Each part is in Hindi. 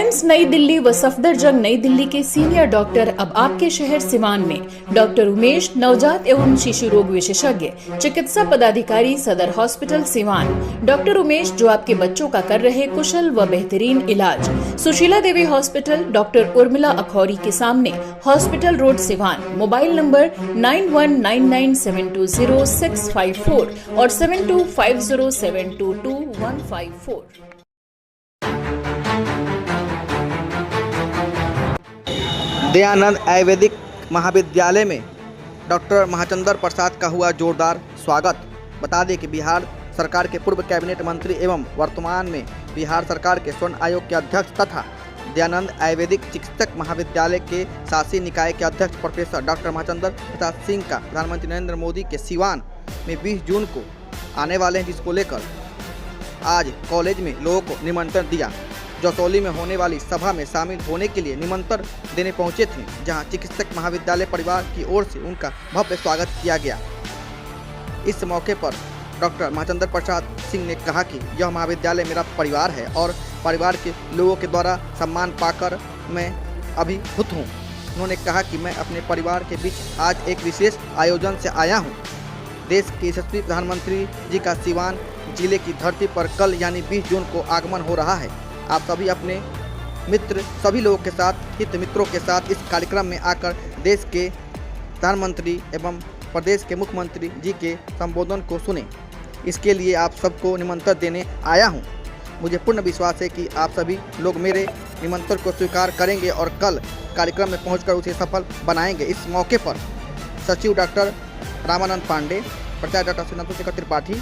राइम्स नई दिल्ली व सफदरजंग नई दिल्ली के सीनियर डॉक्टर अब आपके शहर सिवान में डॉक्टर उमेश, नवजात एवं शिशु रोग विशेषज्ञ, चिकित्सा पदाधिकारी, सदर हॉस्पिटल सिवान। डॉक्टर उमेश जो आपके बच्चों का कर रहे कुशल व बेहतरीन इलाज। सुशीला देवी हॉस्पिटल, डॉक्टर उर्मिला अखौरी के सामने, hospital road Siwan. Mobile number 9199720654 और 7250722154। दयानंद आयुर्वेदिक महाविद्यालय में डॉक्टर महाचंद्र प्रसाद का हुआ जोरदार स्वागत। बता दें कि बिहार सरकार के पूर्व कैबिनेट मंत्री एवं वर्तमान में बिहार सरकार के स्वर्ण आयोग के अध्यक्ष तथा दयानंद आयुर्वेदिक चिकित्सक महाविद्यालय के शासी निकाय के अध्यक्ष प्रोफेसर डॉक्टर महाचंद्र प्रसाद सिंह का प्रधानमंत्री नरेंद्र मोदी के सिवान में 20 जून को आने वाले हैं, जिसको लेकर आज कॉलेज में लोगों को निमंत्रण दिया। जसौली में होने वाली सभा में शामिल होने के लिए निमंत्रण देने पहुंचे थे, जहां चिकित्सक महाविद्यालय परिवार की ओर से उनका भव्य स्वागत किया गया। इस मौके पर डॉक्टर महाचंद्र प्रसाद सिंह ने कहा कि यह महाविद्यालय मेरा परिवार है और परिवार के लोगों के द्वारा सम्मान पाकर मैं अभिभूत हूँ। उन्होंने कहा कि मैं अपने परिवार के बीच आज एक विशेष आयोजन से आया हूँ। देश के यशस्वी प्रधानमंत्री जी का सिवान जिले की धरती पर कल यानी 20 जून को आगमन हो रहा है। आप सभी अपने मित्र सभी लोगों के साथ, हित मित्रों के साथ इस कार्यक्रम में आकर देश के प्रधानमंत्री एवं प्रदेश के मुख्यमंत्री जी के संबोधन को सुने। इसके लिए आप सबको निमंत्रण देने आया हूं। मुझे पूर्ण विश्वास है कि आप सभी लोग मेरे निमंत्रण को स्वीकार करेंगे और कल कार्यक्रम में पहुंचकर उसे सफल बनाएंगे। इस मौके पर सचिव डॉक्टर रामानंद पांडे, प्राचार्य doctor सुनंदशेखर Tripathi,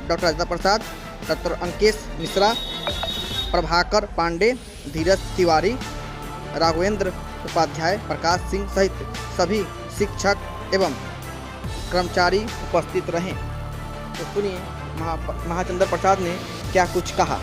doctor Rajendra Prasad, doctor Ankesh Mishra, Prabhakar Pandey, धीरज तिवारी, राघवेंद्र उपाध्याय, प्रकाश सिंह सहित सभी शिक्षक एवं कर्मचारी उपस्थित रहे। तो सुनिए महाचंद्र प्रसाद ने क्या कुछ कहा।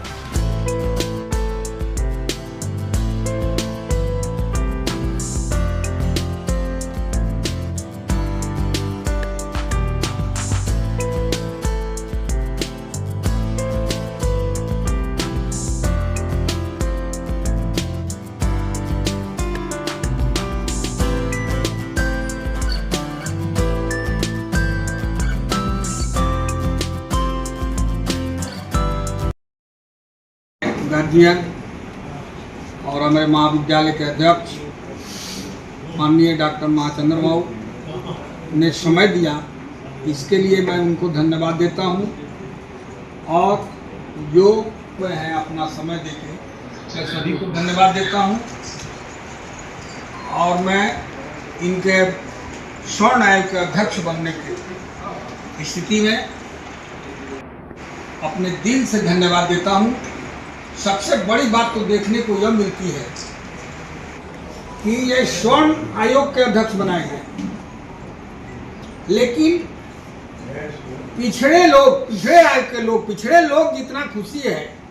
गार्जियन और हमारे महाविद्यालय के अध्यक्ष माननीय डॉक्टर महाचंद्र बाबू ने समय दिया, इसके लिए मैं उनको धन्यवाद देता हूं। और जो वह है अपना समय देके मैं सभी को धन्यवाद देता हूं। और मैं इनके स्वर्ण आयोग के अध्यक्ष बनने की स्थिति में अपने दिल से धन्यवाद देता हूं। सबसे बड़ी बात तो देखने को यह मिलती है कि ये स्वर्ण आयोग के अध्यक्ष बनाए गए, लेकिन पिछड़े आयोग के लोग, पिछड़े लोग जितना खुशी है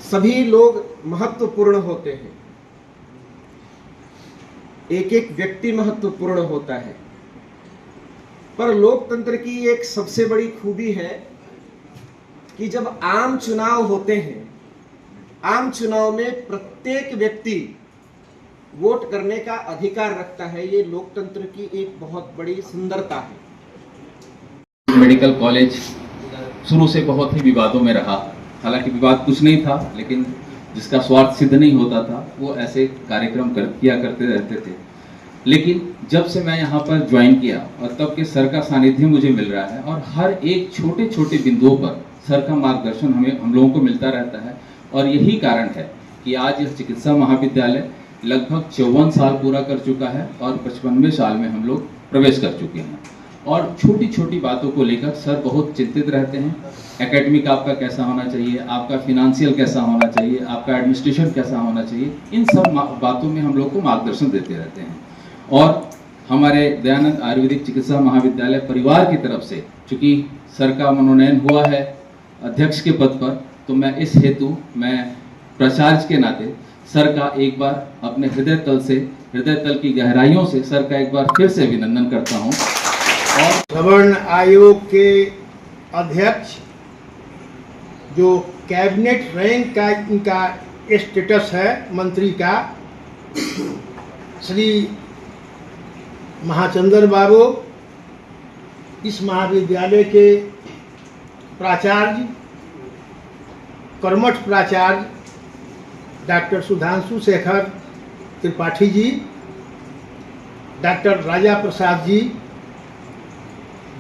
सभी लोग महत्वपूर्ण होते हैं, एक एक व्यक्ति महत्वपूर्ण होता है, पर लोकतंत्र की एक सबसे बड़ी खूबी है कि जब आम चुनाव होते हैं, आम चुनाव में प्रत्येक व्यक्ति वोट करने का अधिकार रखता है। ये लोकतंत्र की एक बहुत बड़ी सुंदरता है। मेडिकल कॉलेज शुरू से बहुत ही विवादों में रहा। हालांकि विवाद कुछ नहीं था, लेकिन जिसका स्वार्थ सिद्ध नहीं होता था वो ऐसे कार्यक्रम किया करते रहते थे। लेकिन जब से मैं यहाँ पर ज्वाइन किया और तब के सर का सानिध्य मुझे मिल रहा है और हर एक छोटे छोटे बिंदुओं पर सर का मार्गदर्शन हम लोगों को मिलता रहता है। और यही कारण है कि आज यह चिकित्सा महाविद्यालय लगभग 54 साल पूरा कर चुका है और 55वें साल में हम लोग प्रवेश कर चुके हैं। और छोटी छोटी बातों को लेकर सर बहुत चिंतित रहते हैं। एकेडमिक आपका कैसा होना चाहिए, आपका फिनेंशियल कैसा होना चाहिए, आपका एडमिनिस्ट्रेशन कैसा होना चाहिए, इन सब बातों में हम लोग को मार्गदर्शन देते रहते हैं। और हमारे दयानंद आयुर्वेदिक चिकित्सा महाविद्यालय परिवार की तरफ से चूँकि सर का मनोनयन हुआ है अध्यक्ष के पद पर, तो मैं इस हेतु मैं प्राचार्य के नाते सर का एक बार अपने हृदय तल की गहराइयों से सर का एक बार फिर से अभिनंदन करता हूँ। और सवर्ण आयोग के अध्यक्ष जो कैबिनेट रैंक का इनका स्टेटस है मंत्री का, श्री महाचंद्र बाबू, इस महाविद्यालय के प्राचार्य कर्मठ प्राचार्य डॉक्टर सुधांशु शेखर त्रिपाठी जी, डॉक्टर राजा प्रसाद जी,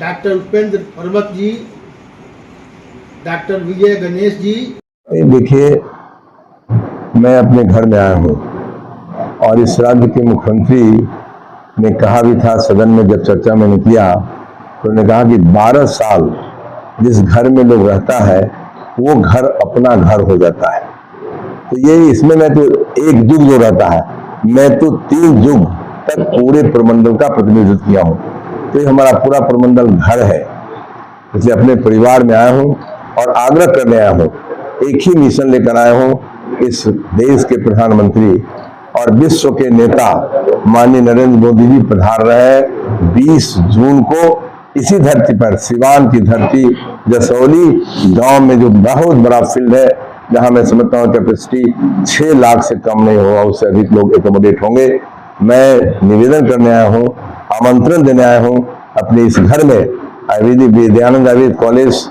डॉक्टर उपेंद्र पर्वत जी, डॉक्टर विजय गणेश जी। देखिए, मैं अपने घर में आया हूँ और इस राज्य के मुख्यमंत्री ने कहा भी था सदन में, जब चर्चा मैंने किया तो उन्होंने कहा कि 12 साल जिस घर में लोग रहता है वो घर अपना घर हो जाता है। तो ये इसमें मैं तो एक युग जो रहता है, मैं तो 3 युग तक पूरे प्रमंडल का प्रतिनिधित्व किया हूँ। तो ये हमारा पूरा प्रमंडल घर है। इसलिए अपने परिवार में आया हूँ और आग्रह करने आया हूँ, एक ही मिशन लेकर आया हूँ। इस देश के प्रधानमंत्री और विश्व के नेता माननीय नरेंद्र मोदी जी पधार रहे हैं 20 जून को इसी धरती पर, सिवान की धरती जसौली गांव में, जो बहुत बड़ा फील्ड है, जहां मैं समझता हूँ कैपेसिटी 6 लाख से कम नहीं होगा, उससे अधिक लोग एकोमोडेट होंगे। मैं निवेदन करने आया हूँ, आमंत्रण देने आया हूँ अपने इस घर में। आयुर्वेदिक दयानंद आयुर्वेद कॉलेज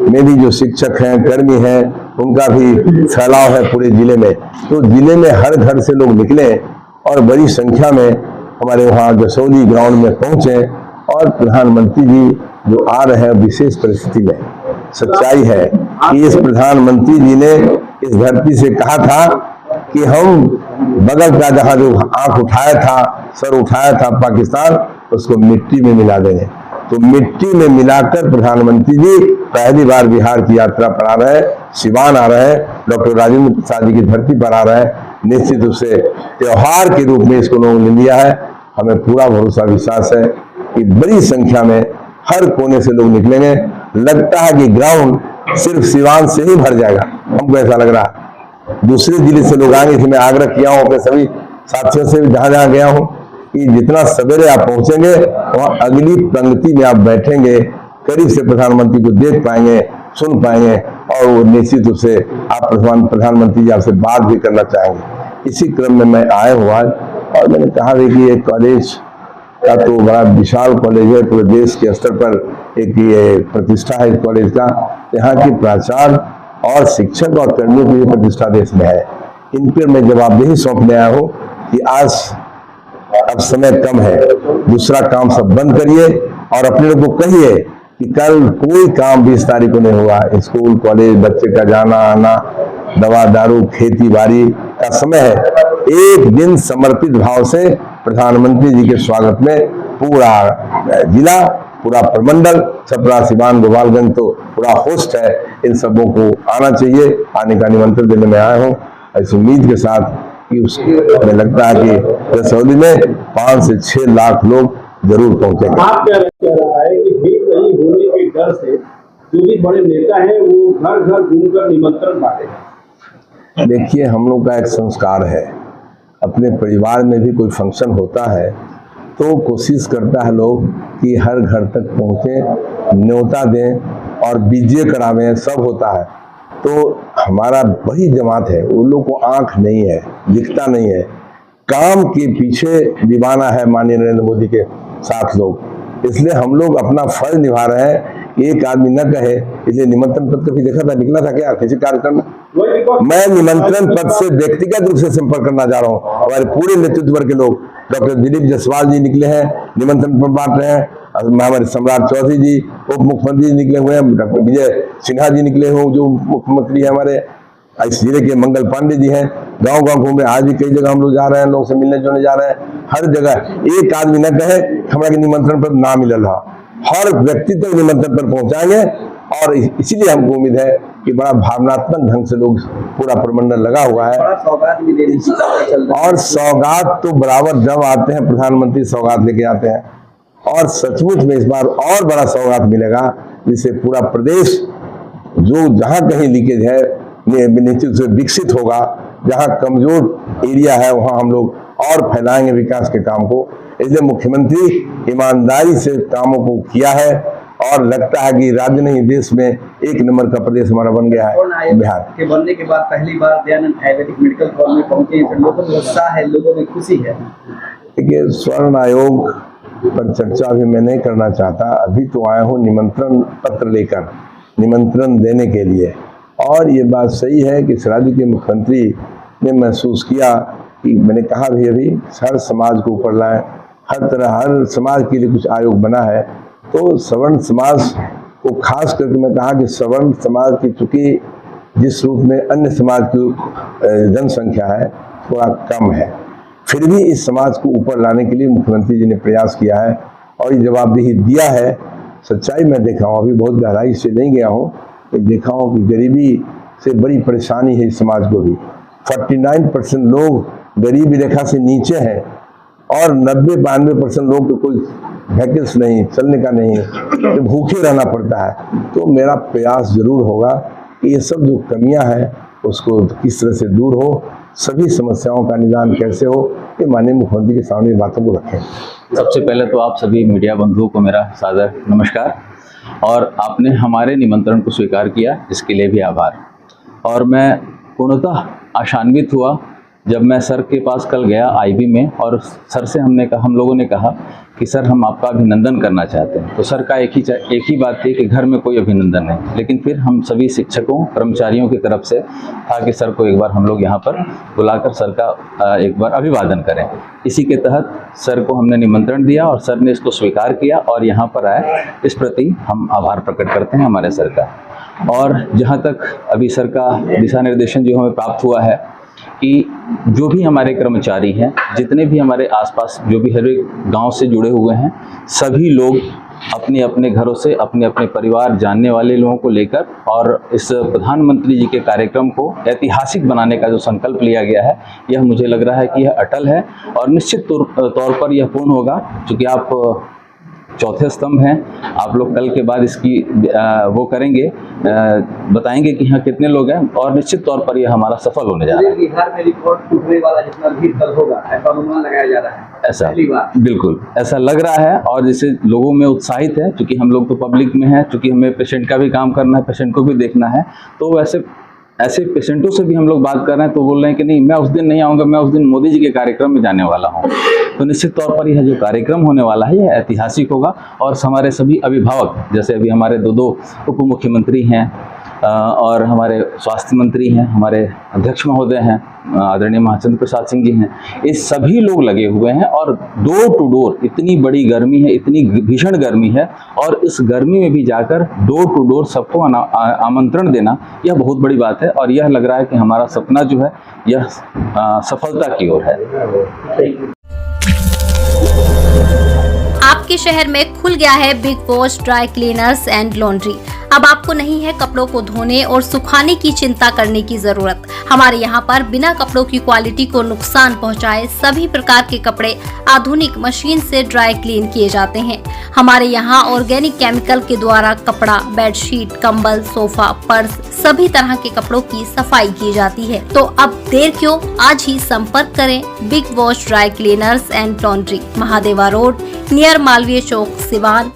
में भी जो शिक्षक हैं, कर्मी हैं, उनका भी फैलाव है पूरे जिले में। तो जिले में हर घर से लोग निकले और बड़ी संख्या में हमारे वहाँ जसौली ग्राउंड में पहुँचे। और प्रधानमंत्री जी जो आ रहे हैं विशेष परिस्थिति में, सच्चाई है कि इस प्रधानमंत्री जी ने इस धरती से कहा था कि हम बगल का जहां जो आंख उठाया था, सर उठाया था पाकिस्तान, उसको मिट्टी में मिला देंगे। तो मिट्टी में मिलाकर प्रधानमंत्री जी पहली बार बिहार की यात्रा पर आ रहे हैं, सिवान आ रहे हैं, डॉक्टर राजेंद्र प्रसाद जी की धरती पर आ रहे हैं। निश्चित रूप से त्योहार के रूप में इसको लोगों ने लिया है। हमें पूरा भरोसा विश्वास है कि बड़ी संख्या में हर कोने से लोग निकलेंगे। लगता है कि ग्राउंड सिर्फ सिवान से ही भर जाएगा, हमको ऐसा लग रहा है। दूसरे जिले से लोग आएंगे। मैं आग्रह किया हूँ अपने सभी साथियों से, जहां जहां गया हूँ, कि जितना सवेरे आप पहुंचेंगे वहां अगली पंक्ति में आप बैठेंगे, करीब से प्रधानमंत्री को देख पाएंगे, सुन पाएंगे और वो निश्चित रूप से आप प्रधानमंत्री जी आपसे बात भी करना चाहेंगे। इसी क्रम में मैं आया हुआ और मैंने कहा कि ये कॉलेज का तो बड़ा विशाल कॉलेज है, पूरे देश के स्तर पर एक ये प्रतिष्ठा है इस कॉलेज का। यहाँ की प्राचार्य और शिक्षक और कर्मियों की प्रतिष्ठा देश में है। इन पर मैं जवाबदेही सौंपने आया हूँ कि आज अब समय कम है, दूसरा काम सब बंद करिए और अपने लोग को कहिए कि कल कोई काम 20 तारीख को नहीं हुआ। स्कूल कॉलेज बच्चे का जाना आना, दवा दारू, खेती बाड़ी का समय है। एक दिन समर्पित भाव से प्रधानमंत्री जी के स्वागत में पूरा जिला, पूरा प्रमंडल, छपरा, सिवान, गोपालगंज तो पूरा होस्ट है। इन सबों को आना चाहिए। आने का निमंत्रण देने में आया हूँ इस उम्मीद के साथ कि उसके हमें लगता है कि जसौली में 5 से 6 लाख लोग जरूर पहुंचेंगे। आप क्या कह रहा है कि भीड़ नहीं होने के डर से जो भी बड़े नेता हैं वो घर घर घूमकर निमंत्रण बांटे? देखिए, हम लोग का एक संस्कार है, अपने परिवार में भी कोई फंक्शन होता है तो कोशिश करता है लोग कि हर घर तक पहुँचे, न्योता दें और बीजे करावें, सब होता है। तो हमारा बड़ी जमात है, उन लोग को आंख नहीं है, दिखता नहीं है, काम के पीछे दीवाना है माननीय नरेंद्र मोदी के साथ लोग। इसलिए हम लोग अपना फर्ज निभा रहे हैं एक आदमी न कहे, इसलिए निमंत्रण पत्र भी देखा था, निकला था क्या किसी कार्यक्रम में? वही विपक्ष- मैं निमंत्रण पत्र से व्यक्तिगत रूप से संपर्क करना चाह रहा हूँ। हमारे पूरे नेतृत्व वर्ग के लोग, डॉक्टर दिलीप जायसवाल जी निकले हैं, निमंत्रण पत्र बांट रहे हैं, हमारे सम्राट चौधरी जी उप मुख्यमंत्री जी निकले हुए हैं, डॉक्टर विजय सिन्हा जी निकले हुए जो मुख्यमंत्री है हमारे, इस जिले के मंगल पांडे जी हैं, गांव गांव घूमे, आज भी कई जगह हम लोग जा रहे हैं, लोगों से मिलने जुलने जा रहे हैं। हर जगह एक आदमी न कहे हमारा के निमंत्रण पर ना मिलल रहा, हर व्यक्ति तक निमंत्रण पर पहुंचाएंगे। और इसीलिए हमको उम्मीद है कि बड़ा भावनात्मक ढंग से लोग पूरा प्रबंधन लगा हुआ है। बड़ा सौगात भी देने की बात चल रही है। और सौगात तो बराबर जब आते हैं प्रधानमंत्री सौगात लेके आते हैं, और सचमुच में इस बार और बड़ा सौगात मिलेगा, जिससे पूरा प्रदेश जो जहां कहीं लीकेज है निश्चित रूप से विकसित होगा। जहां कमजोर एरिया है वहां हम लोग और फैलाएंगे विकास के काम को। इसलिए मुख्यमंत्री ईमानदारी से कामों को किया है और लगता है कि राज्य नहीं देश में एक नंबर का प्रदेश हमारा बन गया है बिहार के बनने के बाद पहली बार दयानंद आयुर्वेदिक मेडिकल कॉलेज में पहुंचे हैं, तो लोगों में उत्साह है, लोगों में खुशी है। देखिए, स्वर्ण आयोग पर चर्चा अभी मैं नहीं करना चाहता। अभी तो आया हूँ निमंत्रण पत्र लेकर, निमंत्रण देने के लिए। और ये बात सही है कि इस राज्य के मुख्यमंत्री ने महसूस किया कि मैंने कहा भी अभी हर समाज को ऊपर लाएं, हर तरह हर समाज के लिए कुछ आयोग बना है। तो सवर्ण समाज को खास करके मैं कहा कि सवर्ण समाज की चूंकि जिस रूप में अन्य समाज की जनसंख्या है थोड़ा कम है, फिर भी इस समाज को ऊपर लाने के लिए मुख्यमंत्री जी ने प्रयास किया है और ये जवाबदेही दिया है। सच्चाई मैं देखा हूँ, अभी बहुत गहराई से नहीं गया हूँ, देखा हूँ कि गरीबी से बड़ी परेशानी है इस समाज को भी। 49% लोग गरीबी रेखा से नीचे हैं और 90-92% लोग तो कोई वैकेंस नहीं, चलने का नहीं, तो भूखे रहना पड़ता है। तो मेरा प्रयास जरूर होगा कि ये सब जो कमियां हैं उसको किस तरह से दूर हो, सभी समस्याओं का निदान कैसे हो, ये माननीय मुख्यमंत्री के सामने बातों को रखें। सबसे पहले तो आप सभी मीडिया बंधुओं को मेरा सादर नमस्कार, और आपने हमारे निमंत्रण को स्वीकार किया, इसके लिए भी आभार। और मैं पूर्णतः आशान्वित हुआ जब मैं सर के पास कल गया आईबी में, और सर से हम लोगों ने कहा कि सर हम आपका अभिनंदन करना चाहते हैं। तो सर का एक ही बात थी कि घर में कोई अभिनंदन नहीं, लेकिन फिर हम सभी शिक्षकों कर्मचारियों की तरफ से था कि सर को एक बार हम लोग यहाँ पर बुलाकर सर का एक बार अभिवादन करें। इसी के तहत सर को हमने निमंत्रण दिया और सर ने इसको स्वीकार किया और यहाँ पर आए। इस प्रति हम आभार प्रकट करते हैं हमारे सर का। और जहाँ तक अभी सर का दिशा निर्देशन जो हमें प्राप्त हुआ है कि जो भी हमारे कर्मचारी हैं, जितने भी हमारे आसपास जो भी हर एक गाँव से जुड़े हुए हैं, सभी लोग अपने अपने घरों से अपने अपने परिवार जानने वाले लोगों को लेकर और इस प्रधानमंत्री जी के कार्यक्रम को ऐतिहासिक बनाने का जो संकल्प लिया गया है, यह मुझे लग रहा है कि यह अटल है और निश्चित तौर पर यह पूर्ण होगा। क्योंकि आप चौथे स्तंभ हैं, आप लोग कल के बाद इसकी वो करेंगे, बताएंगे कि हाँ कितने लोग हैं, और निश्चित तौर पर यह हमारा सफल होने जा रहा है। बिहार में रिकॉर्ड टूटने वाला जितना भीड़ कल होगा ऐसा अनुमान लगाया जा रहा है। ऐसा बिल्कुल ऐसा लग रहा है, और जिससे लोगों में उत्साहित है, क्योंकि हम लोग तो पब्लिक में हैं, क्योंकि हमें पेशेंट का भी काम करना है, पेशेंट को भी देखना है। तो वैसे ऐसे पेशेंटों से भी हम लोग बात कर रहे हैं, तो बोल रहे हैं कि नहीं मैं उस दिन नहीं आऊँगा, मैं उस दिन मोदी जी के कार्यक्रम में जाने वाला हूँ। तो निश्चित तौर पर यह जो कार्यक्रम होने वाला है यह ऐतिहासिक होगा। और हमारे सभी अभिभावक, जैसे अभी हमारे दो उप मुख्यमंत्री हैं और हमारे स्वास्थ्य मंत्री हैं, हमारे अध्यक्ष महोदय हैं आदरणीय महाचंद्र प्रसाद सिंह जी हैं, ये सभी लोग लगे हुए हैं। और डोर टू डोर, इतनी बड़ी गर्मी है, इतनी भीषण गर्मी है, और इस गर्मी में भी जाकर डोर टू डोर सबको आमंत्रण देना यह बहुत बड़ी बात है। और यह लग रहा है कि हमारा सपना जो है यह सफलता की ओर है। आपके शहर में खुल गया है big wash dry cleaners and laundry. अब आपको नहीं है कपड़ों को धोने और सुखाने की चिंता करने की जरूरत। हमारे यहाँ पर बिना कपड़ों की क्वालिटी को नुकसान पहुँचाए सभी प्रकार के कपड़े आधुनिक मशीन से ड्राई क्लीन किए जाते हैं। हमारे यहाँ ऑर्गेनिक केमिकल के द्वारा कपड़ा, बेडशीट, कंबल, सोफा, पर्स सभी तरह के कपड़ों की सफाई की जाती है। तो अब देर क्यों, आज ही संपर्क करें big wash dry cleaners and laundry, Mahadeva road, near Malviya Chowk, Siwan.